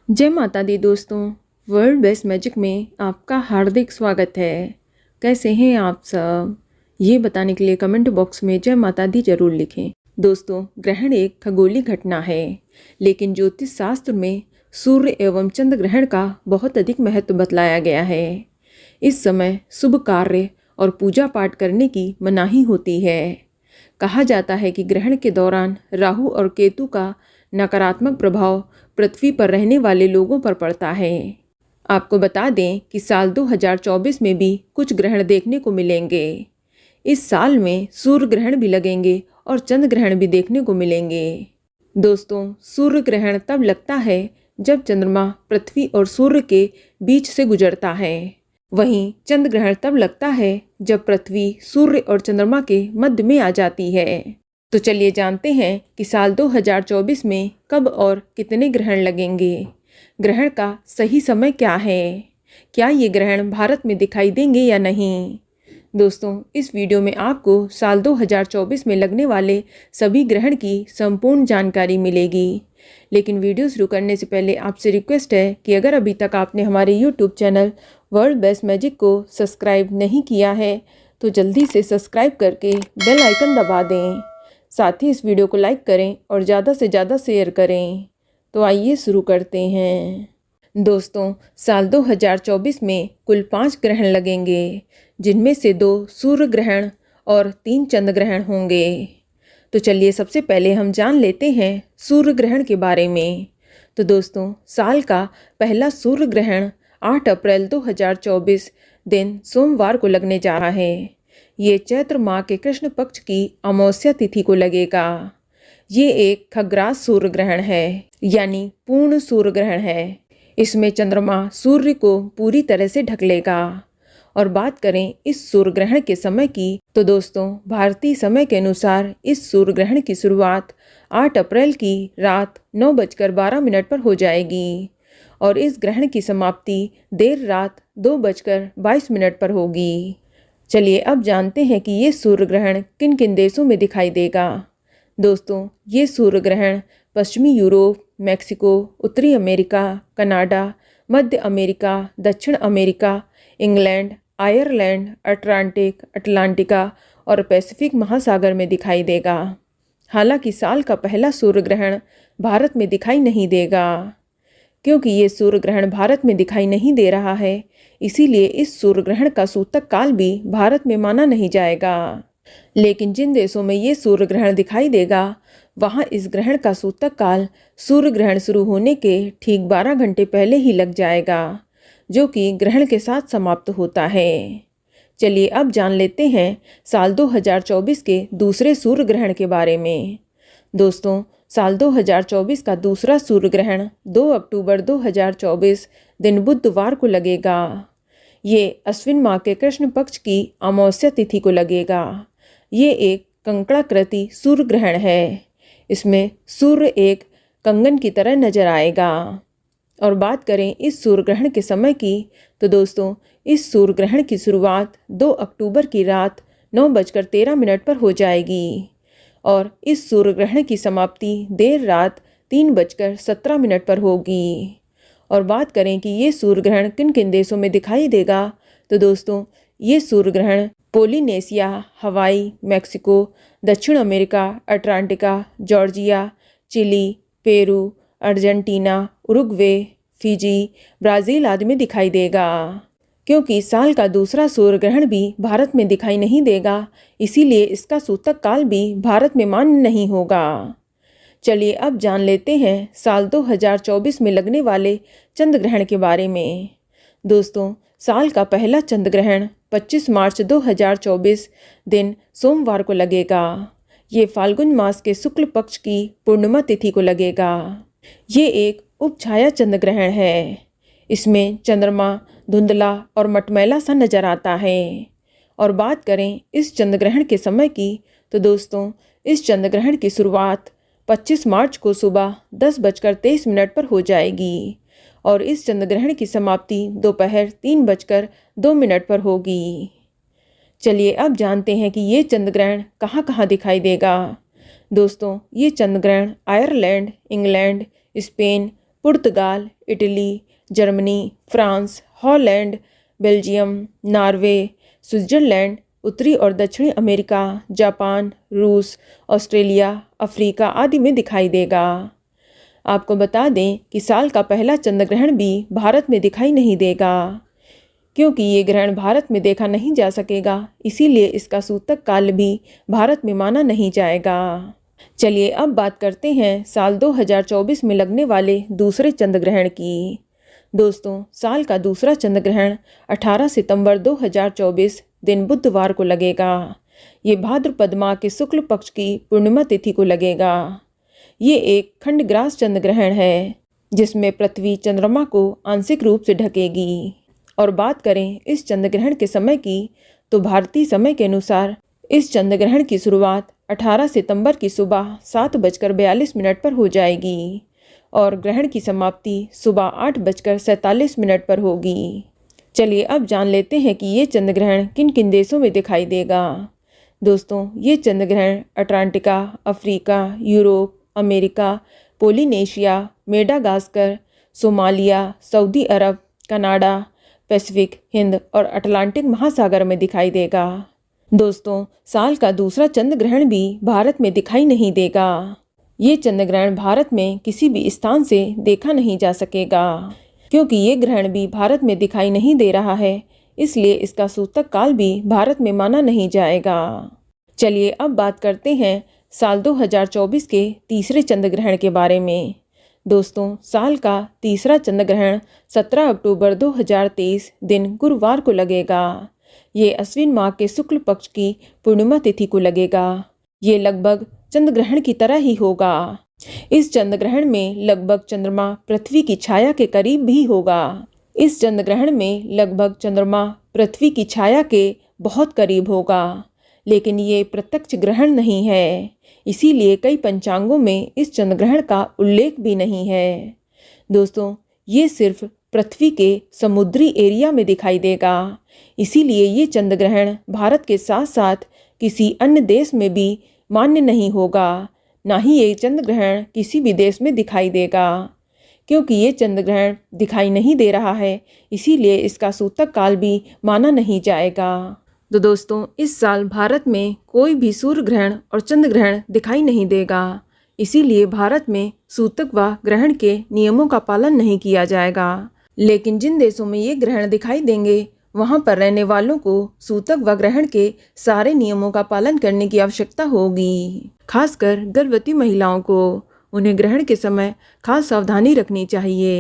जय माता दी दोस्तों। वर्ल्ड बेस्ट मैजिक में आपका हार्दिक स्वागत है। कैसे हैं आप सब, ये बताने के लिए कमेंट बॉक्स में जय माता दी जरूर लिखें। दोस्तों, ग्रहण एक खगोलीय घटना है, लेकिन ज्योतिष शास्त्र में सूर्य एवं चंद्र ग्रहण का बहुत अधिक महत्व बतलाया गया है। इस समय शुभ कार्य और पूजा पाठ करने की मनाही होती है। कहा जाता है कि ग्रहण के दौरान राहु और केतु का नकारात्मक प्रभाव पृथ्वी पर रहने वाले लोगों पर पड़ता है। आपको बता दें कि साल 2024 में भी कुछ ग्रहण देखने को मिलेंगे। इस साल में सूर्य ग्रहण भी लगेंगे और चंद्र ग्रहण भी देखने को मिलेंगे। दोस्तों, सूर्य ग्रहण तब लगता है जब चंद्रमा पृथ्वी और सूर्य के बीच से गुजरता है। वहीं चंद्र ग्रहण तब लगता है जब पृथ्वी सूर्य और चंद्रमा के मध्य में आ जाती है। तो चलिए जानते हैं कि साल 2024 में कब और कितने ग्रहण लगेंगे। ग्रहण का सही समय क्या है? क्या ये ग्रहण भारत में दिखाई देंगे या नहीं? दोस्तों, इस वीडियो में आपको साल 2024 में लगने वाले सभी ग्रहण की संपूर्ण जानकारी मिलेगी। लेकिन वीडियो शुरू करने से पहले आपसे रिक्वेस्ट है कि अगर अभी तक आपने हमारे YouTube channel world best magic को सब्सक्राइब नहीं किया है तो जल्दी से सब्सक्राइब करके बेल आइकन दबा दें। साथ ही इस वीडियो को लाइक करें और ज़्यादा से ज़्यादा शेयर करें। तो आइए शुरू करते हैं। दोस्तों, साल 2024 में कुल 5 ग्रहण लगेंगे, जिनमें से 2 सूर्य ग्रहण और 3 चंद्र ग्रहण होंगे। तो चलिए सबसे पहले हम जान लेते हैं सूर्य ग्रहण के बारे में। तो दोस्तों, साल का पहला सूर्य ग्रहण 8 अप्रैल 2024 दिन सोमवार को लगने जा रहा है। ये चैत्र माह के कृष्ण पक्ष की अमावस्या तिथि को लगेगा। ये एक खग्रास सूर्य ग्रहण है, यानी पूर्ण सूर्य ग्रहण है। इसमें चंद्रमा सूर्य को पूरी तरह से ढक लेगा। और बात करें इस सूर्य ग्रहण के समय की, तो दोस्तों, भारतीय समय के अनुसार इस सूर्य ग्रहण की शुरुआत 8 अप्रैल की रात 9:12 पर हो जाएगी और इस ग्रहण की समाप्ति देर रात 2:22 पर होगी। चलिए अब जानते हैं कि ये सूर्य ग्रहण किन किन देशों में दिखाई देगा। दोस्तों, ये सूर्य ग्रहण पश्चिमी यूरोप, मैक्सिको, उत्तरी अमेरिका, कनाडा, मध्य अमेरिका, दक्षिण अमेरिका, इंग्लैंड, आयरलैंड, अटलांटिका और पैसिफिक महासागर में दिखाई देगा। हालांकि साल का पहला सूर्य ग्रहण भारत में दिखाई नहीं देगा। क्योंकि ये सूर्य ग्रहण भारत में दिखाई नहीं दे रहा है, इसीलिए इस सूर्य ग्रहण का सूतक काल भी भारत में माना नहीं जाएगा। लेकिन जिन देशों में ये सूर्य ग्रहण दिखाई देगा, वहाँ इस ग्रहण का सूतक काल सूर्य ग्रहण शुरू होने के ठीक 12 घंटे पहले ही लग जाएगा, जो कि ग्रहण के साथ समाप्त होता है। चलिए अब जान लेते हैं साल 2024 के दूसरे सूर्य ग्रहण के बारे में। दोस्तों, साल 2024 का दूसरा सूर्य ग्रहण 2 अक्टूबर 2024 दिन बुधवार को लगेगा। ये अश्विन माह के कृष्ण पक्ष की अमावस्या तिथि को लगेगा। ये एक कंकड़ाकृति सूर्य ग्रहण है। इसमें सूर्य एक कंगन की तरह नजर आएगा। और बात करें इस सूर्य ग्रहण के समय की, तो दोस्तों, इस सूर्य ग्रहण की शुरुआत 2 अक्टूबर की रात 9:13 पर हो जाएगी और इस सूर्य ग्रहण की समाप्ति देर रात 3:17 पर होगी। और बात करें कि ये सूर्य ग्रहण किन किन देशों में दिखाई देगा, तो दोस्तों, ये सूर्य ग्रहण पोलिनेशिया, हवाई, मैक्सिको, दक्षिण America, Atlantica, Georgia, Chile, Peru, Argentina, Uruguay, Fiji, Brazil आदि में दिखाई देगा। क्योंकि साल का दूसरा सूर्य ग्रहण भी भारत में दिखाई नहीं देगा, इसीलिए इसका सूतक काल भी भारत में मान्य नहीं होगा। चलिए अब जान लेते हैं साल 2024 में लगने वाले चंद्र ग्रहण के बारे में। दोस्तों, साल का पहला चंद्र ग्रहण 25 मार्च 2024 दिन सोमवार को लगेगा। ये फाल्गुन मास के शुक्ल पक्ष की पूर्णिमा तिथि को लगेगा। ये एक उपछाया चंद्र ग्रहण है। इसमें चंद्रमा धुंधला और मटमैला सा नजर आता है। और बात करें इस चंद्र ग्रहण के समय की, तो दोस्तों, इस चंद्र ग्रहण की शुरुआत 25 मार्च को सुबह 10:23 पर हो जाएगी और इस चंद्र ग्रहण की समाप्ति दोपहर 3:02 पर होगी। चलिए अब जानते हैं कि ये चंद्र ग्रहण कहाँ कहाँ दिखाई देगा। दोस्तों, ये चंद्र ग्रहण आयरलैंड, इंग्लैंड, स्पेन, पुर्तगाल, Italy, Germany, France, Holland, Belgium, Norway, Switzerland, उत्तरी और दक्षिणी अमेरिका, जापान, रूस, ऑस्ट्रेलिया, अफ्रीका आदि में दिखाई देगा। आपको बता दें कि साल का पहला चंद्र ग्रहण भी भारत में दिखाई नहीं देगा, क्योंकि ये ग्रहण भारत में देखा नहीं जा सकेगा, इसीलिए इसका सूतक काल भी भारत में माना नहीं जाएगा। चलिए अब बात करते हैं साल 2024 में लगने वाले दूसरे चंद्र ग्रहण की। दोस्तों, साल का दूसरा चंद्र ग्रहण 18 सितंबर 2024 दिन बुधवार को लगेगा। ये भाद्रपद माह के शुक्ल पक्ष की पूर्णिमा तिथि को लगेगा। ये एक खंडग्रास चंद्र ग्रहण है जिसमें पृथ्वी चंद्रमा को आंशिक रूप से ढकेगी। और बात करें इस चंद्र ग्रहण के समय की, तो भारतीय समय के अनुसार इस चंद्र ग्रहण की शुरुआत 18 सितंबर की सुबह 7:42 पर हो जाएगी और ग्रहण की समाप्ति सुबह 8:47 पर होगी। चलिए अब जान लेते हैं कि ये चंद्र ग्रहण किन किन देशों में दिखाई देगा। दोस्तों, ये चंद्र ग्रहण Atlantica, Africa, Europe, America, Polynesia, Madagascar, Somalia, सऊदी अरब, कनाडा, पैसिफिक, हिंद और अटलांटिक महासागर में दिखाई देगा। दोस्तों, साल का दूसरा चंद्र ग्रहण भी भारत में दिखाई नहीं देगा। ये चंद्र ग्रहण भारत में किसी भी स्थान से देखा नहीं जा सकेगा, क्योंकि ये ग्रहण भी भारत में दिखाई नहीं दे रहा है, इसलिए इसका सूतक काल भी भारत में माना नहीं जाएगा। चलिए अब बात करते हैं साल 2024 के तीसरे चंद्र ग्रहण के बारे में। दोस्तों, साल का तीसरा चंद्र ग्रहण 17 अक्टूबर 2023 दिन गुरुवार को लगेगा। ये अश्विन माह के शुक्ल पक्ष की पूर्णिमा तिथि को लगेगा। ये लगभग चंद्र ग्रहण की तरह ही होगा। इस चंद्र ग्रहण में लगभग चंद्रमा पृथ्वी की छाया के करीब भी होगा। इस चंद्र ग्रहण में लगभग चंद्रमा पृथ्वी की छाया के बहुत करीब होगा, लेकिन ये प्रत्यक्ष ग्रहण नहीं है, इसीलिए कई पंचांगों में इस चंद्र ग्रहण का उल्लेख भी नहीं है। दोस्तों, ये सिर्फ पृथ्वी के समुद्री एरिया में दिखाई देगा, इसीलिए ये चंद्र ग्रहण भारत के साथ साथ किसी अन्य देश में भी मान्य नहीं होगा, ना ही ये चंद्र ग्रहण किसी भी देश में दिखाई देगा। क्योंकि ये चंद्र ग्रहण दिखाई नहीं दे रहा है, इसीलिए इसका सूतक काल भी माना नहीं जाएगा। तो दोस्तों, इस साल भारत में कोई भी सूर्य ग्रहण और चंद्र ग्रहण दिखाई नहीं देगा, इसीलिए भारत में सूतक व ग्रहण के नियमों का पालन नहीं किया जाएगा। लेकिन जिन देशों में ये ग्रहण दिखाई देंगे, वहां पर रहने वालों को सूतक व ग्रहण के सारे नियमों का पालन करने की आवश्यकता होगी। खासकर गर्भवती महिलाओं को उन्हें ग्रहण के समय खास सावधानी रखनी चाहिए।